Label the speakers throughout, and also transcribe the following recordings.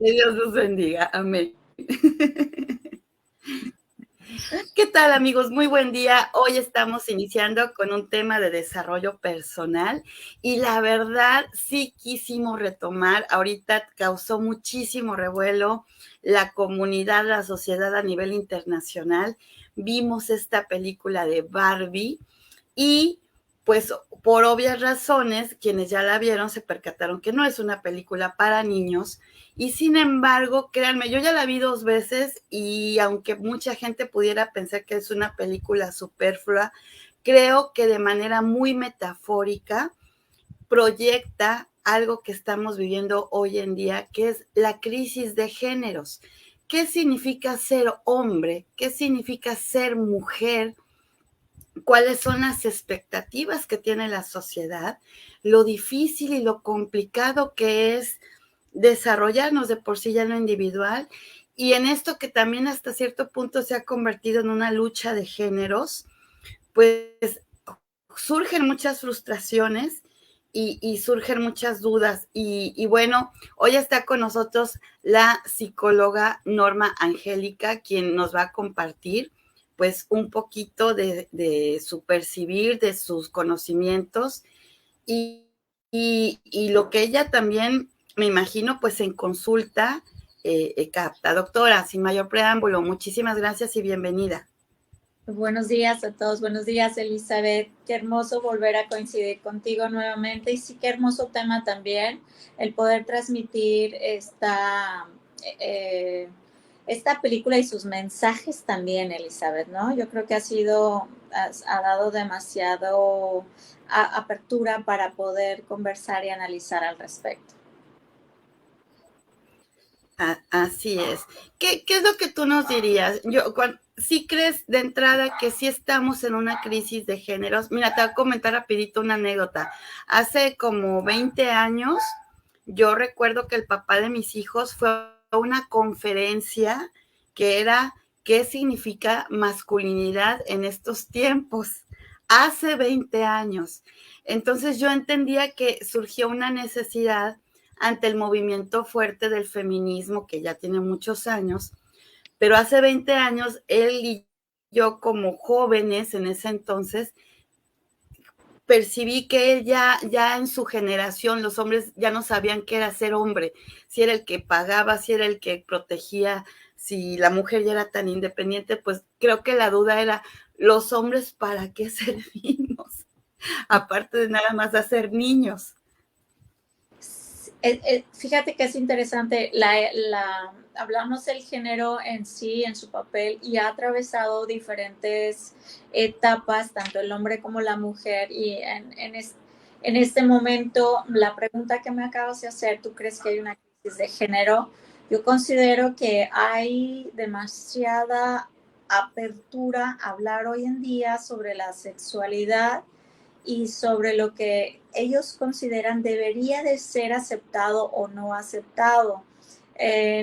Speaker 1: Que Dios los bendiga. Amén. ¿Qué tal, amigos? Muy buen día. Hoy estamos iniciando con un tema de desarrollo personal y la verdad sí quisimos retomar. Ahorita causó muchísimo revuelo la comunidad, la sociedad a nivel internacional. Vimos esta película de Barbie y pues por obvias razones, quienes ya la vieron se percataron que no es una película para niños y sin embargo, créanme, yo ya la vi 2 veces y aunque mucha gente pudiera pensar que es una película superflua, creo que de manera muy metafórica proyecta algo que estamos viviendo hoy en día, que es la crisis de géneros. ¿Qué significa ser hombre? ¿Qué significa ser mujer? ¿Cuáles son las expectativas que tiene la sociedad? Lo difícil y lo complicado que es desarrollarnos de por sí ya en lo individual y en esto que también hasta cierto punto se ha convertido en una lucha de géneros, pues surgen muchas frustraciones y surgen muchas dudas. Y bueno, hoy está con nosotros la psicóloga Norma Angélica, quien nos va a compartir pues un poquito de su percibir, de sus conocimientos y, y lo que ella también, me imagino, pues en consulta capta. Doctora, sin mayor preámbulo, muchísimas gracias y bienvenida.
Speaker 2: Buenos días a todos, buenos días Elizabeth, qué hermoso volver a coincidir contigo nuevamente y sí, qué hermoso tema también, el poder transmitir esta película y sus mensajes también, Elizabeth, ¿no? Yo creo que ha dado demasiado apertura para poder conversar y analizar al respecto.
Speaker 1: Así es. ¿Qué es lo que tú nos dirías? ¿Sí crees de entrada que sí estamos en una crisis de géneros? Mira, te voy a comentar rapidito una anécdota. Hace como 20 años, yo recuerdo que el papá de mis hijos fue a una conferencia que era ¿qué significa masculinidad en estos tiempos? Hace 20 años. Entonces yo entendía que surgió una necesidad ante el movimiento fuerte del feminismo que ya tiene muchos años, pero hace 20 años él y yo como jóvenes en ese entonces percibí que él ya en su generación los hombres ya no sabían qué era ser hombre, si era el que pagaba, si era el que protegía, si la mujer ya era tan independiente, pues creo que la duda era, los hombres para qué servimos, aparte de nada más hacer niños.
Speaker 2: Fíjate que es interesante, hablamos del género en sí, en su papel, y ha atravesado diferentes etapas, tanto el hombre como la mujer, y en este momento, la pregunta que me acabas de hacer, ¿tú crees que hay una crisis de género? Yo considero que hay demasiada apertura a hablar hoy en día sobre la sexualidad y sobre lo que ellos consideran debería de ser aceptado o no aceptado.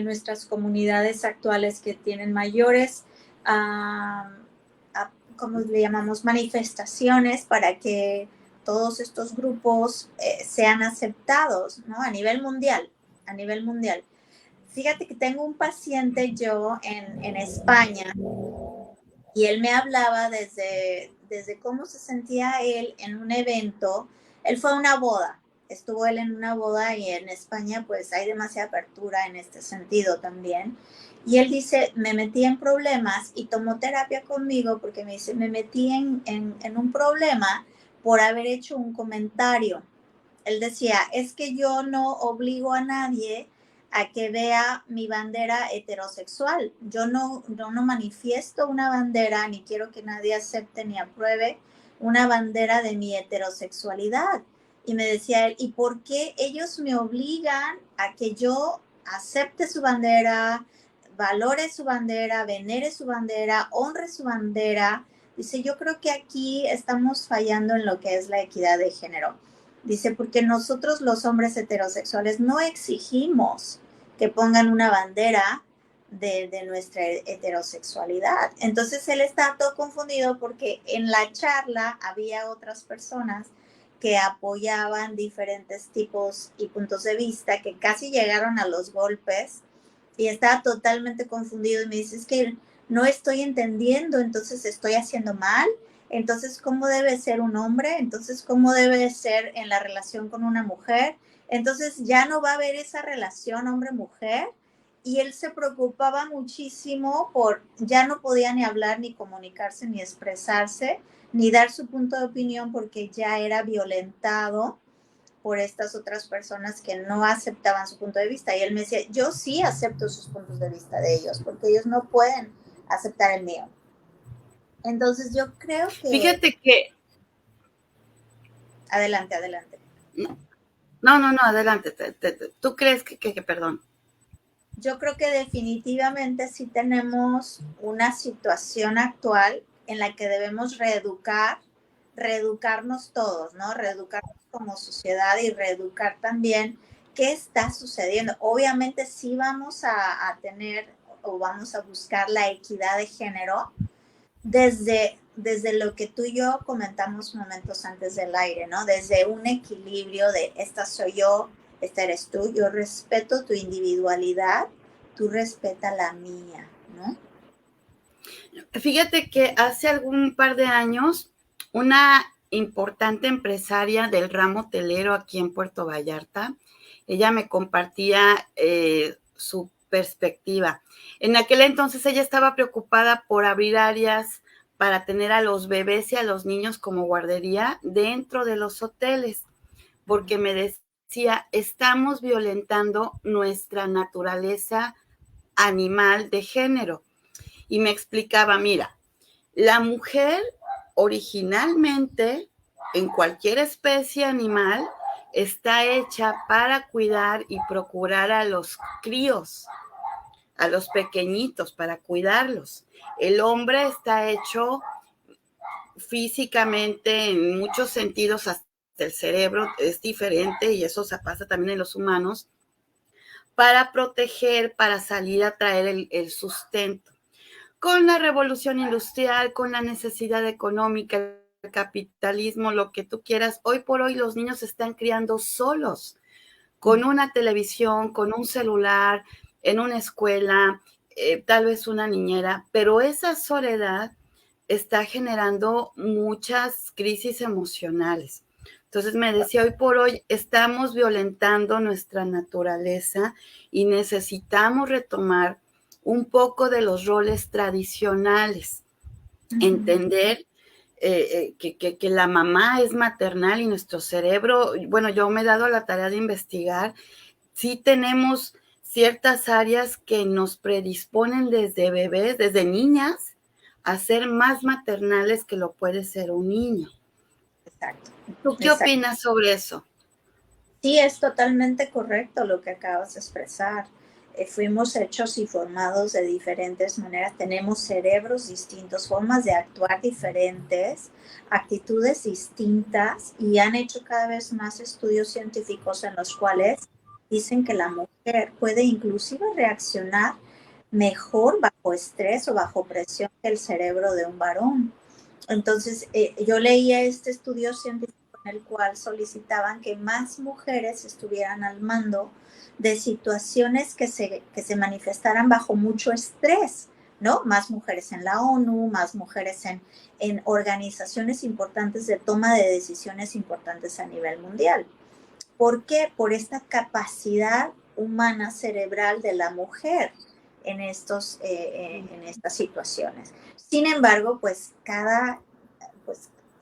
Speaker 2: Nuestras comunidades actuales que tienen mayores, ¿cómo le llamamos? Manifestaciones para que todos estos grupos sean aceptados, ¿no? A nivel mundial. Fíjate que tengo un paciente yo en España y él me hablaba desde cómo se sentía él en un evento. Él fue a una boda, estuvo él en una boda y en España pues hay demasiada apertura en este sentido también. Y él dice, me metí en problemas y tomó terapia conmigo porque me dice, me metí en un problema por haber hecho un comentario. Él decía, es que yo no obligo a nadie a que vea mi bandera heterosexual. Yo no manifiesto una bandera, ni quiero que nadie acepte ni apruebe una bandera de mi heterosexualidad. Y me decía él, ¿y por qué ellos me obligan a que yo acepte su bandera, valore su bandera, venere su bandera, honre su bandera? Dice, yo creo que aquí estamos fallando en lo que es la equidad de género. Dice, porque nosotros los hombres heterosexuales no exigimos que pongan una bandera de nuestra heterosexualidad. Entonces él está todo confundido porque en la charla había otras personas que apoyaban diferentes tipos y puntos de vista que casi llegaron a los golpes y estaba totalmente confundido y me dice, es que no estoy entendiendo, entonces estoy haciendo mal, entonces cómo debe ser un hombre, entonces cómo debe ser en la relación con una mujer, entonces ya no va a haber esa relación hombre-mujer. Y él se preocupaba muchísimo por, ya no podía ni hablar, ni comunicarse, ni expresarse, ni dar su punto de opinión porque ya era violentado por estas otras personas que no aceptaban su punto de vista. Y él me decía, yo sí acepto sus puntos de vista de ellos, porque ellos no pueden aceptar el mío. Entonces yo creo que...
Speaker 1: Fíjate que...
Speaker 2: Adelante, adelante.
Speaker 1: No, adelante. ¿Tú crees que perdón?
Speaker 2: Yo creo que definitivamente sí tenemos una situación actual en la que debemos reeducarnos todos, ¿no? Reeducarnos como sociedad y reeducar también qué está sucediendo. Obviamente sí vamos a tener o vamos a buscar la equidad de género desde lo que tú y yo comentamos momentos antes del aire, ¿no? Desde un equilibrio de esta soy yo, esta eres tú, yo respeto tu individualidad, tú respeta la mía, ¿no?
Speaker 1: Fíjate que hace algún par de años, una importante empresaria del ramo hotelero aquí en Puerto Vallarta, ella me compartía su perspectiva. En aquel entonces ella estaba preocupada por abrir áreas para tener a los bebés y a los niños como guardería dentro de los hoteles, porque me decía, estamos violentando nuestra naturaleza animal de género. Y me explicaba, mira, la mujer originalmente en cualquier especie animal está hecha para cuidar y procurar a los críos, a los pequeñitos, para cuidarlos. El hombre está hecho físicamente en muchos sentidos, hasta el cerebro es diferente y eso se pasa también en los humanos, para proteger, para salir a traer el sustento. Con la revolución industrial, con la necesidad económica, el capitalismo, lo que tú quieras, hoy por hoy los niños se están criando solos, con una televisión, con un celular, en una escuela, tal vez una niñera, pero esa soledad está generando muchas crisis emocionales. Entonces me decía, hoy por hoy estamos violentando nuestra naturaleza y necesitamos retomar un poco de los roles tradicionales, entender que la mamá es maternal y nuestro cerebro, bueno, yo me he dado la tarea de investigar, sí tenemos ciertas áreas que nos predisponen desde bebés, desde niñas, a ser más maternales que lo puede ser un niño.
Speaker 2: Exacto.
Speaker 1: ¿Tú qué
Speaker 2: Exacto.
Speaker 1: opinas sobre eso?
Speaker 2: Sí, es totalmente correcto lo que acabas de expresar. Fuimos hechos y formados de diferentes maneras, tenemos cerebros distintos, formas de actuar diferentes, actitudes distintas y han hecho cada vez más estudios científicos en los cuales dicen que la mujer puede inclusive reaccionar mejor bajo estrés o bajo presión que el cerebro de un varón. Entonces, yo leía este estudio científico en el cual solicitaban que más mujeres estuvieran al mando de situaciones que se manifestaran bajo mucho estrés, ¿no? Más mujeres en la ONU, más mujeres en organizaciones importantes de toma de decisiones importantes a nivel mundial. ¿Por qué? Por esta capacidad humana cerebral de la mujer en estas situaciones. Sin embargo, pues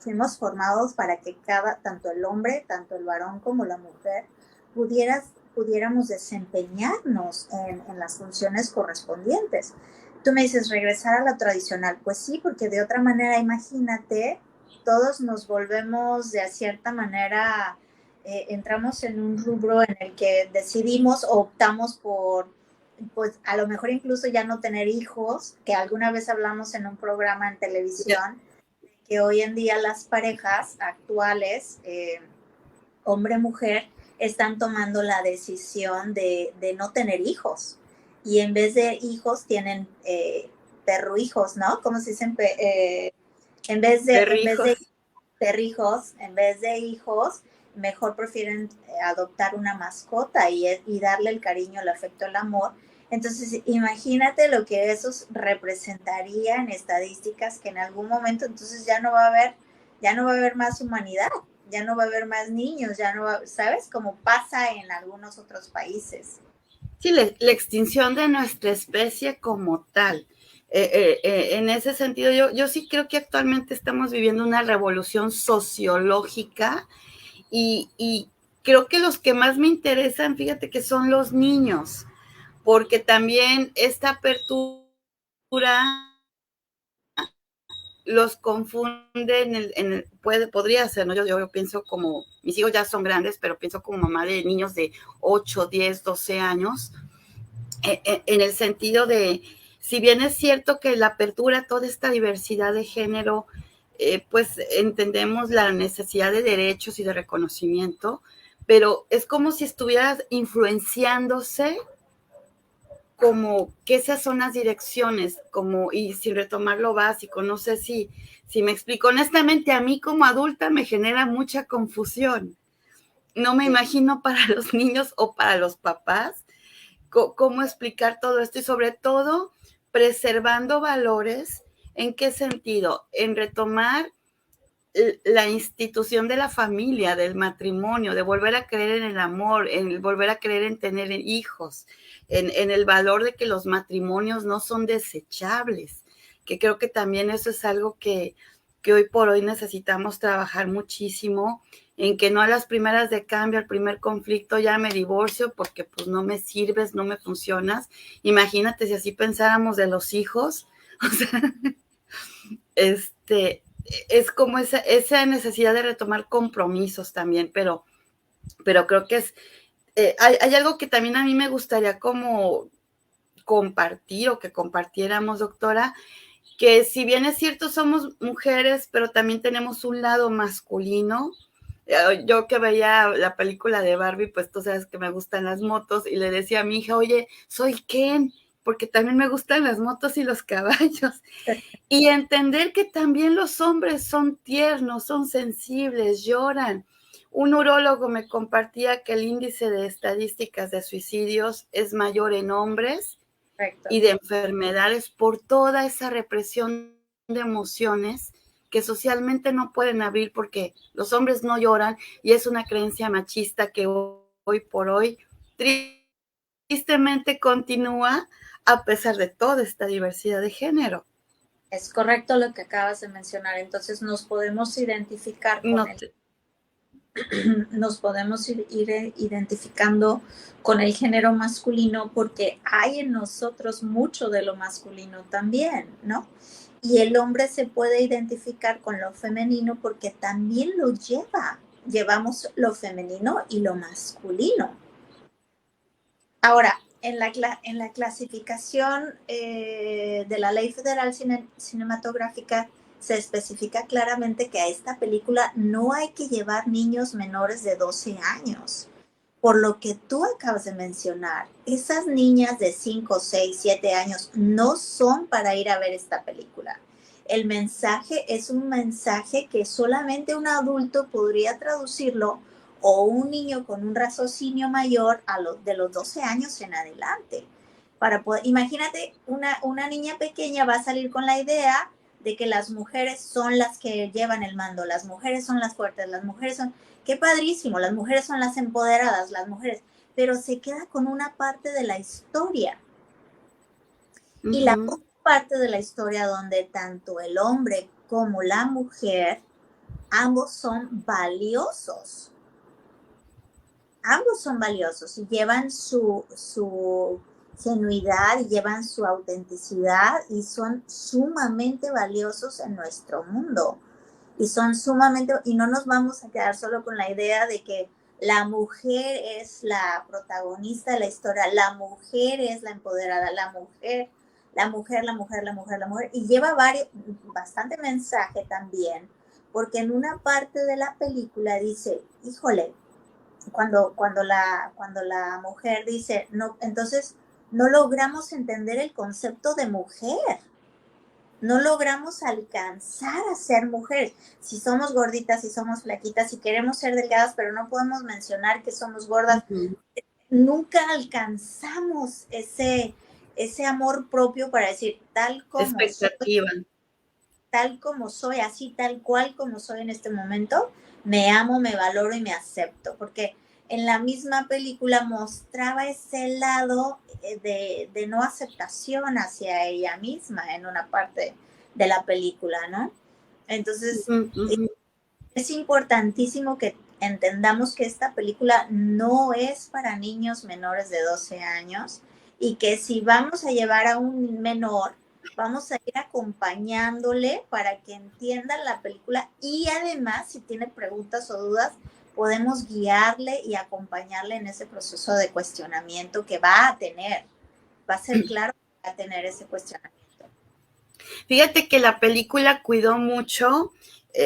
Speaker 2: fuimos formados para que tanto el hombre, tanto el varón como la mujer, pudiéramos desempeñarnos en las funciones correspondientes. Tú me dices, regresar a lo tradicional. Pues sí, porque de otra manera, imagínate, todos nos volvemos de cierta manera, entramos en un rubro en el que decidimos o optamos por, pues a lo mejor incluso ya no tener hijos, que alguna vez hablamos en un programa en televisión, que hoy en día las parejas actuales, hombre-mujer, están tomando la decisión de no tener hijos. Y en vez de hijos tienen perruhijos, ¿no? ¿Cómo se dicen? En vez de perrijos, en vez de hijos, mejor prefieren adoptar una mascota y darle el cariño, el afecto, el amor Entonces, imagínate lo que eso representaría en estadísticas, que en algún momento entonces ya no va a haber más humanidad, ya no va a haber más niños, ya no va, ¿sabes? Como pasa en algunos otros países.
Speaker 1: Sí, la extinción de nuestra especie como tal. En ese sentido, yo sí creo que actualmente estamos viviendo una revolución sociológica y creo que los que más me interesan, fíjate que son los niños, porque también esta apertura los confunde podría ser, ¿no? Yo pienso como, mis hijos ya son grandes, pero pienso como mamá de niños de 8, 10, 12 años, en el sentido de, si bien es cierto que la apertura a toda esta diversidad de género, pues entendemos la necesidad de derechos y de reconocimiento, pero es como si estuvieras influenciándose como que esas son las direcciones, como, y sin retomar lo básico, no sé si me explico. Honestamente, a mí como adulta me genera mucha confusión. No me imagino para los niños o para los papás cómo explicar todo esto y sobre todo preservando valores. ¿En qué sentido? En retomar la institución de la familia, del matrimonio, de volver a creer en el amor, en volver a creer en tener hijos, en el valor de que los matrimonios no son desechables, que creo que también eso es algo que hoy por hoy necesitamos trabajar muchísimo, en que no a las primeras de cambio, al primer conflicto ya me divorcio porque pues no me sirves, no me funcionas. Imagínate si así pensáramos de los hijos, o sea, es como esa necesidad de retomar compromisos también, pero creo que hay algo que también a mí me gustaría como compartir o que compartiéramos, doctora, que si bien es cierto somos mujeres, pero también tenemos un lado masculino. Yo que veía la película de Barbie, pues tú sabes que me gustan las motos y le decía a mi hija, oye, soy Ken, porque también me gustan las motos y los caballos. Y entender que también los hombres son tiernos, son sensibles, lloran. Un urólogo me compartía que el índice de estadísticas de suicidios es mayor en hombres
Speaker 2: Correcto.
Speaker 1: y de enfermedades por toda esa represión de emociones que socialmente no pueden abrir porque los hombres no lloran y es una creencia machista que hoy por hoy tristemente continúa a pesar de toda esta diversidad de género.
Speaker 2: Es correcto lo que acabas de mencionar. Entonces nos podemos identificar con
Speaker 1: No
Speaker 2: el,
Speaker 1: te,
Speaker 2: nos podemos ir identificando con el género masculino porque hay en nosotros mucho de lo masculino también, ¿no? Y el hombre se puede identificar con lo femenino porque también lo llevamos lo femenino y lo masculino. Ahora, en la clasificación de la Ley Federal Cinematográfica se especifica claramente que a esta película no hay que llevar niños menores de 12 años. Por lo que tú acabas de mencionar, esas niñas de 5, 6, 7 años no son para ir a ver esta película. El mensaje es un mensaje que solamente un adulto podría traducirlo o un niño con un raciocinio mayor de los 12 años en adelante. Imagínate, una niña pequeña va a salir con la idea de que las mujeres son las que llevan el mando, las mujeres son las fuertes, las mujeres son, qué padrísimo, las mujeres son las empoderadas, las mujeres, pero se queda con una parte de la historia. Y la otra parte de la historia donde tanto el hombre como la mujer, ambos son valiosos. Ambos son valiosos y llevan su genuidad y llevan su autenticidad y son sumamente valiosos en nuestro mundo. Y son sumamente, y no nos vamos a quedar solo con la idea de que la mujer es la protagonista de la historia, la mujer es la empoderada, la mujer, la mujer, la mujer, la mujer, la mujer, y lleva bastante mensaje también, porque en una parte de la película dice, híjole, cuando la mujer dice, no, entonces no logramos entender el concepto de mujer, no logramos alcanzar a ser mujeres. Si somos gorditas, si somos flaquitas, si queremos ser delgadas, pero no podemos mencionar que somos gordas, nunca alcanzamos ese amor propio para decir
Speaker 1: Expectativa.
Speaker 2: tal como soy, así tal cual como soy en este momento, me amo, me valoro y me acepto, porque en la misma película mostraba ese lado de no aceptación hacia ella misma en una parte de la película, ¿no? Entonces,
Speaker 1: Uh-huh, uh-huh.
Speaker 2: es importantísimo que entendamos que esta película no es para niños menores de 12 años y que si vamos a llevar a un menor, vamos a ir acompañándole para que entiendan la película y además, si tiene preguntas o dudas, podemos guiarle y acompañarle en ese proceso de cuestionamiento que va a tener. Va a ser claro que va a tener ese cuestionamiento.
Speaker 1: Fíjate que la película cuidó mucho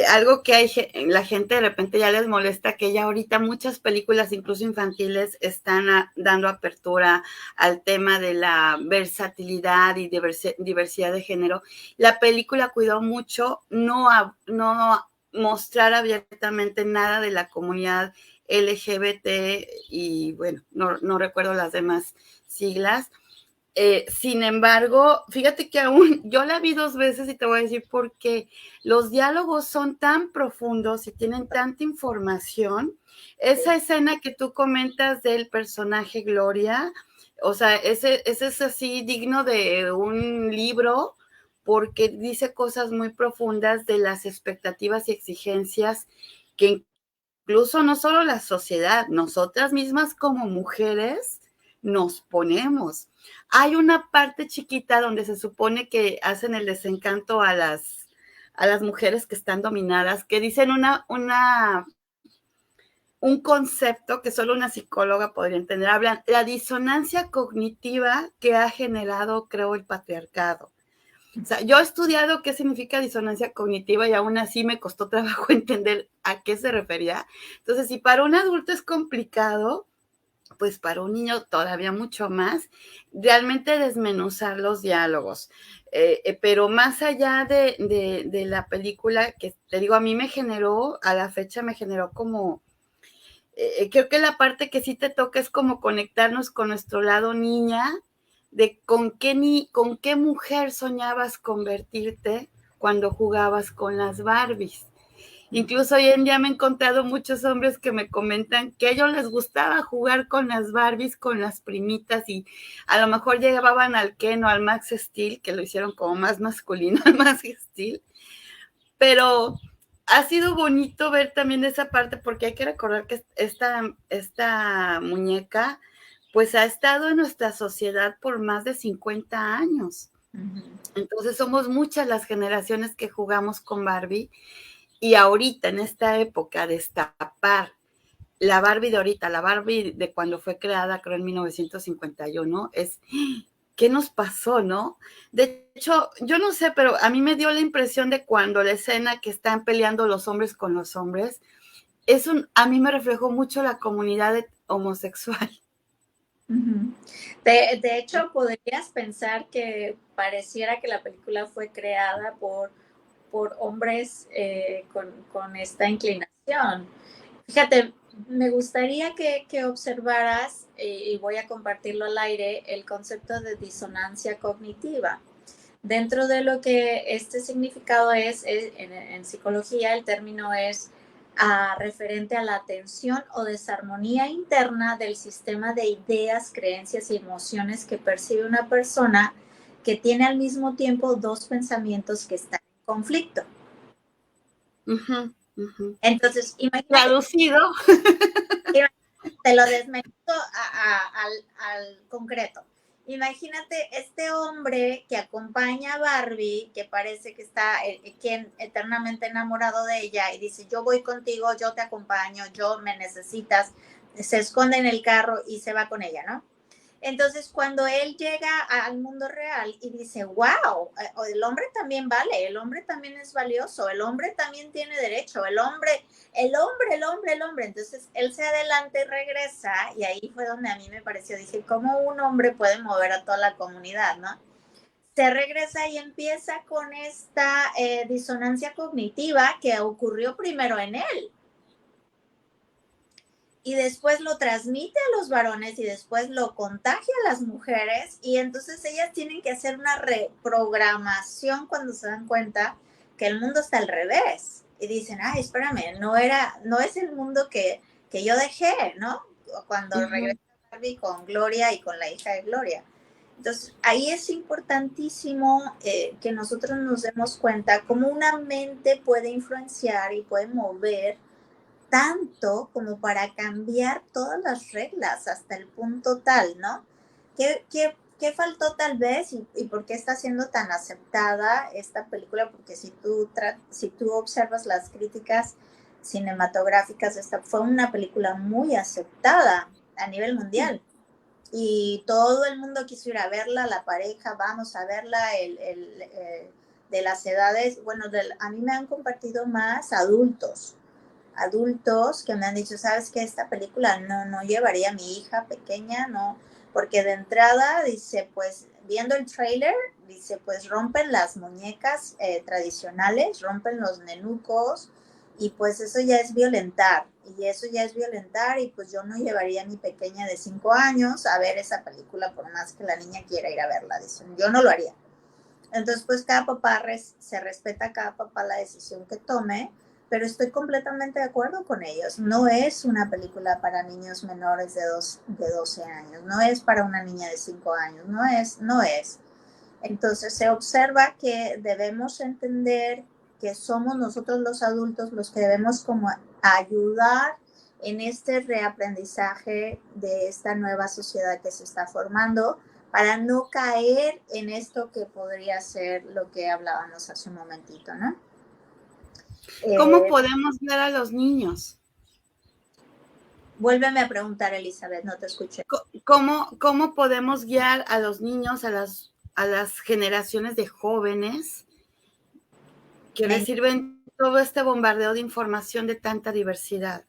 Speaker 1: algo que hay, la gente de repente ya les molesta, que ya ahorita muchas películas, incluso infantiles, están dando apertura al tema de la versatilidad y diversidad de género. La película cuidó mucho no mostrar abiertamente nada de la comunidad LGBT y bueno, no recuerdo las demás siglas. Sin embargo, fíjate que aún yo la vi 2 veces y te voy a decir por qué. Los diálogos son tan profundos y tienen tanta información. Esa escena que tú comentas del personaje Gloria, o sea, ese es así digno de un libro porque dice cosas muy profundas de las expectativas y exigencias que incluso no solo la sociedad, nosotras mismas como mujeres nos ponemos. Hay una parte chiquita donde se supone que hacen el desencanto a las mujeres que están dominadas, que dicen un concepto que solo una psicóloga podría entender. Hablan la disonancia cognitiva que ha generado, creo, el patriarcado. O sea, yo he estudiado qué significa disonancia cognitiva y aún así me costó trabajo entender a qué se refería. Entonces, si para un adulto es complicado, pues para un niño todavía mucho más, realmente desmenuzar los diálogos. Pero más allá de la película, que te digo, a mí me generó, a la fecha me generó como, creo que la parte que sí te toca es como conectarnos con nuestro lado niña, de con qué mujer soñabas convertirte cuando jugabas con las Barbies. Incluso hoy en día me he encontrado muchos hombres que me comentan que a ellos les gustaba jugar con las Barbies, con las primitas, y a lo mejor llegaban al Ken o al Max Steel, que lo hicieron como más masculino, al Max Steel, pero ha sido bonito ver también esa parte porque hay que recordar que esta muñeca pues ha estado en nuestra sociedad por más de 50 años. Entonces somos muchas las generaciones que jugamos con Barbie y ahorita en esta época destapar la Barbie de ahorita, la Barbie de cuando fue creada, creo en 1951, es ¿qué nos pasó, no? De hecho, yo no sé, pero a mí me dio la impresión de cuando la escena que están peleando los hombres con los hombres, a mí me reflejó mucho la comunidad homosexual.
Speaker 2: De hecho, podrías pensar que pareciera que la película fue creada por hombres con esta inclinación. Fíjate, me gustaría que observaras, y voy a compartirlo al aire, el concepto de disonancia cognitiva. Dentro de lo que este significado es en psicología, el término es referente a la tensión o desarmonía interna del sistema de ideas, creencias y emociones que percibe una persona que tiene al mismo tiempo dos pensamientos que están en conflicto.
Speaker 1: Uh-huh, uh-huh.
Speaker 2: Entonces, imagínate.
Speaker 1: Traducido.
Speaker 2: Te lo desmenuzo al concreto. Imagínate este hombre que acompaña a Barbie, que parece que está eternamente enamorado de ella y dice, yo voy contigo, yo te acompaño, yo me necesitas, se esconde en el carro y se va con ella, ¿no? Entonces, cuando él llega al mundo real y dice, wow, el hombre también vale, el hombre también es valioso, el hombre también tiene derecho, el hombre. Entonces, él se adelanta y regresa, y ahí fue donde a mí me pareció, dije, ¿cómo un hombre puede mover a toda la comunidad, no? Se regresa y empieza con esta disonancia cognitiva que ocurrió primero en él. y después lo transmite a los varones y después lo contagia a las mujeres y entonces ellas tienen que hacer una reprogramación cuando se dan cuenta que el mundo está al revés y dicen, ay, espérame, no es el mundo que yo dejé, ¿no? Cuando regresa Barbie con Gloria y con la hija de Gloria. Entonces, ahí es importantísimo que nosotros nos demos cuenta cómo una mente puede influenciar y puede mover tanto como para cambiar todas las reglas hasta el punto tal, ¿no? ¿Qué faltó tal vez y por qué está siendo tan aceptada esta película? Porque si tú observas las críticas cinematográficas, esta fue una película muy aceptada a nivel mundial. Y todo el mundo quiso ir a verla, la pareja, vamos a verla, de las edades, bueno, a mí me han compartido más adultos que me han dicho, sabes que esta película no llevaría a mi hija pequeña, no, porque de entrada dice, pues viendo el trailer, dice, pues rompen las muñecas tradicionales, rompen los nenucos y pues eso ya es violentar y pues yo no llevaría a mi pequeña de 5 años a ver esa película por más que la niña quiera ir a verla, dicen, yo no lo haría. Entonces, pues cada papá se respeta a cada papá la decisión que tome, pero estoy completamente de acuerdo con ellos. No es una película para niños menores de 12 años, no es para una niña de 5 años, no es. Entonces se observa que debemos entender que somos nosotros los adultos los que debemos como ayudar en este reaprendizaje de esta nueva sociedad que se está formando para no caer en esto que podría ser lo que hablábamos hace un momentito, ¿no?
Speaker 1: ¿Cómo podemos ver a los niños?
Speaker 2: Vuélveme a preguntar, Elizabeth, no te escuché.
Speaker 1: ¿Cómo podemos guiar a los niños, a las generaciones de jóvenes que reciben todo este bombardeo de información de tanta diversidad?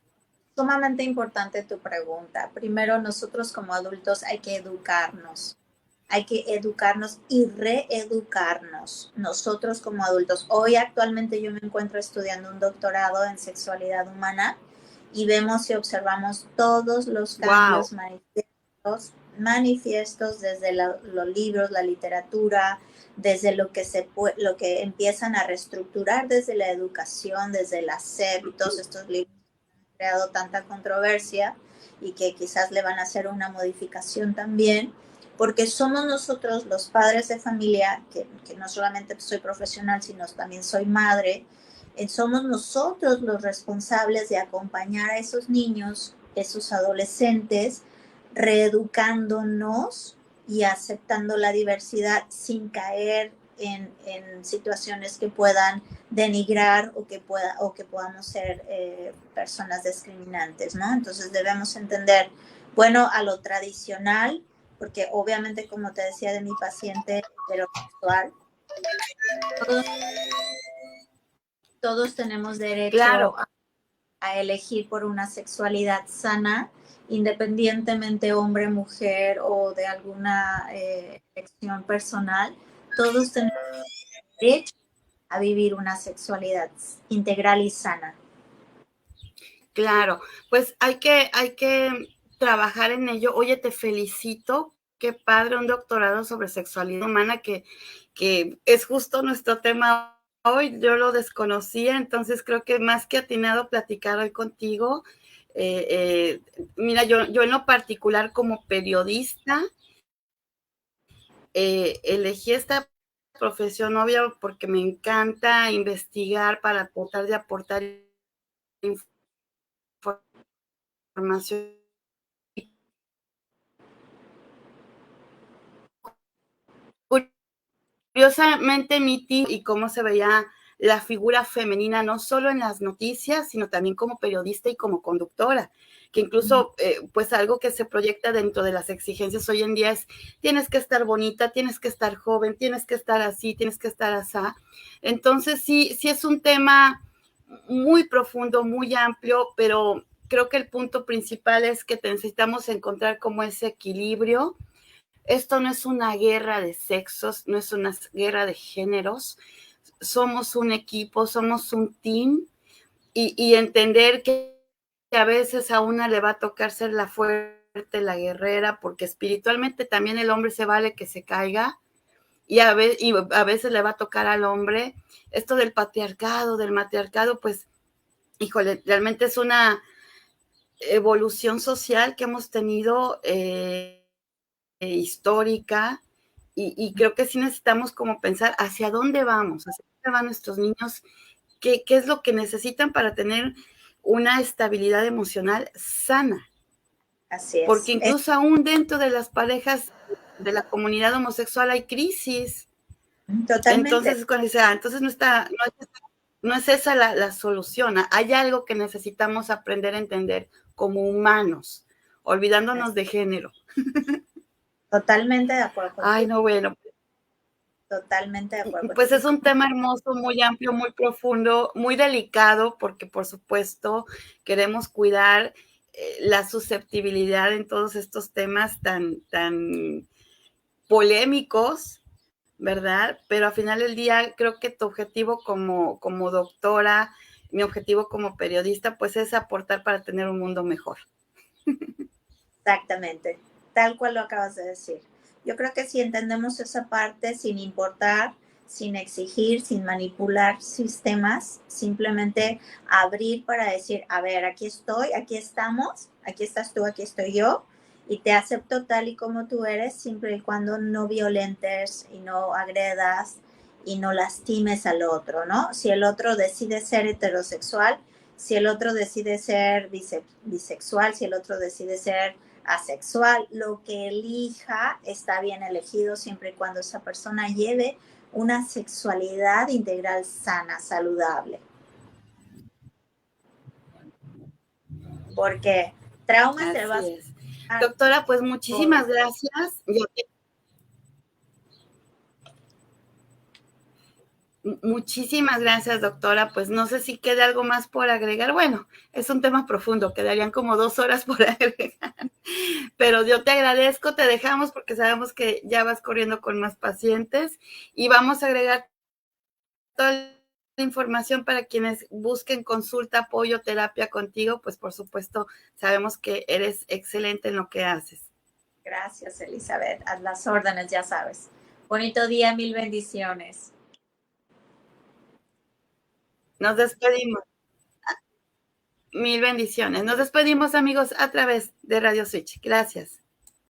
Speaker 2: Sumamente importante tu pregunta. Primero, nosotros como adultos hay que educarnos y reeducarnos nosotros como adultos. Hoy actualmente yo me encuentro estudiando un doctorado en sexualidad humana y vemos y observamos todos los cambios manifiestos desde los libros, la literatura, desde lo que empiezan a reestructurar desde la educación, desde el hacer, y todos estos libros han creado tanta controversia y que quizás le van a hacer una modificación también, porque somos nosotros los padres de familia, que no solamente soy profesional, sino también soy madre, somos nosotros los responsables de acompañar a esos niños, esos adolescentes, reeducándonos y aceptando la diversidad sin caer en situaciones que puedan denigrar o que podamos ser personas discriminantes, ¿no? Entonces debemos entender, bueno, a lo tradicional, porque obviamente, como te decía de mi paciente heterosexual, todos tenemos derecho
Speaker 1: claro.
Speaker 2: a elegir por una sexualidad sana, independientemente hombre, mujer o de alguna elección personal. Todos tenemos derecho a vivir una sexualidad integral y sana.
Speaker 1: Claro, pues hay que trabajar en ello. Oye, te felicito, qué padre, un doctorado sobre sexualidad humana, que es justo nuestro tema hoy. Yo lo desconocía, entonces creo que más que atinado platicar hoy contigo. Mira, yo en lo particular como periodista, elegí esta profesión obvia porque me encanta investigar para tratar de aportar información. Curiosamente, mi tío y cómo se veía la figura femenina, no solo en las noticias, sino también como periodista y como conductora, que incluso, pues algo que se proyecta dentro de las exigencias hoy en día es, tienes que estar bonita, tienes que estar joven, tienes que estar así, tienes que estar así. Entonces, sí es un tema muy profundo, muy amplio, pero creo que el punto principal es que necesitamos encontrar como ese equilibrio. Esto no es una guerra de sexos, no es una guerra de géneros. Somos un equipo, somos un team y entender que a veces a una le va a tocar ser la fuerte, la guerrera, porque espiritualmente también el hombre se vale que se caiga, y a veces le va a tocar al hombre esto del patriarcado, del matriarcado, pues, híjole, realmente es una evolución social que hemos tenido histórica, y creo que sí necesitamos como pensar hacia dónde vamos, hacia dónde van nuestros niños, qué es lo que necesitan para tener una estabilidad emocional sana.
Speaker 2: Así
Speaker 1: Porque
Speaker 2: es.
Speaker 1: incluso aún dentro de las parejas de la comunidad homosexual hay crisis.
Speaker 2: Totalmente.
Speaker 1: Entonces, cuando dice, entonces no es esa la solución. Hay algo que necesitamos aprender a entender como humanos, olvidándonos de género.
Speaker 2: Totalmente de acuerdo
Speaker 1: Ay,
Speaker 2: contigo.
Speaker 1: no, bueno.
Speaker 2: Totalmente de acuerdo
Speaker 1: Pues
Speaker 2: contigo.
Speaker 1: es un tema hermoso, muy amplio, muy profundo, muy delicado, porque por supuesto queremos cuidar la susceptibilidad en todos estos temas tan polémicos, ¿verdad? Pero al final del día creo que tu objetivo como doctora, mi objetivo como periodista, pues es aportar para tener un mundo mejor.
Speaker 2: Exactamente, tal cual lo acabas de decir. Yo creo que si entendemos esa parte sin importar, sin exigir, sin manipular sistemas, simplemente abrir para decir, a ver, aquí estoy, aquí estamos, aquí estás tú, aquí estoy yo, y te acepto tal y como tú eres, siempre y cuando no violentes y no agredas y no lastimes al otro, ¿no? Si el otro decide ser heterosexual, si el otro decide ser bisexual, si el otro decide ser asexual, lo que elija está bien elegido siempre y cuando esa persona lleve una sexualidad integral sana, saludable. Porque traumas te
Speaker 1: Así
Speaker 2: vas
Speaker 1: es.
Speaker 2: a...
Speaker 1: Doctora, pues muchísimas gracias. Muchísimas gracias, doctora. Pues no sé si queda algo más por agregar. Bueno, es un tema profundo, quedarían como 2 horas por agregar. Pero yo te agradezco, te dejamos porque sabemos que ya vas corriendo con más pacientes y vamos a agregar toda la información para quienes busquen consulta, apoyo, terapia contigo. Pues por supuesto, sabemos que eres excelente en lo que haces.
Speaker 2: Gracias, Elizabeth. A las órdenes, ya sabes. Bonito día, mil bendiciones.
Speaker 1: Nos despedimos. Mil bendiciones. Nos despedimos, amigos, a través de Radio Switch. Gracias.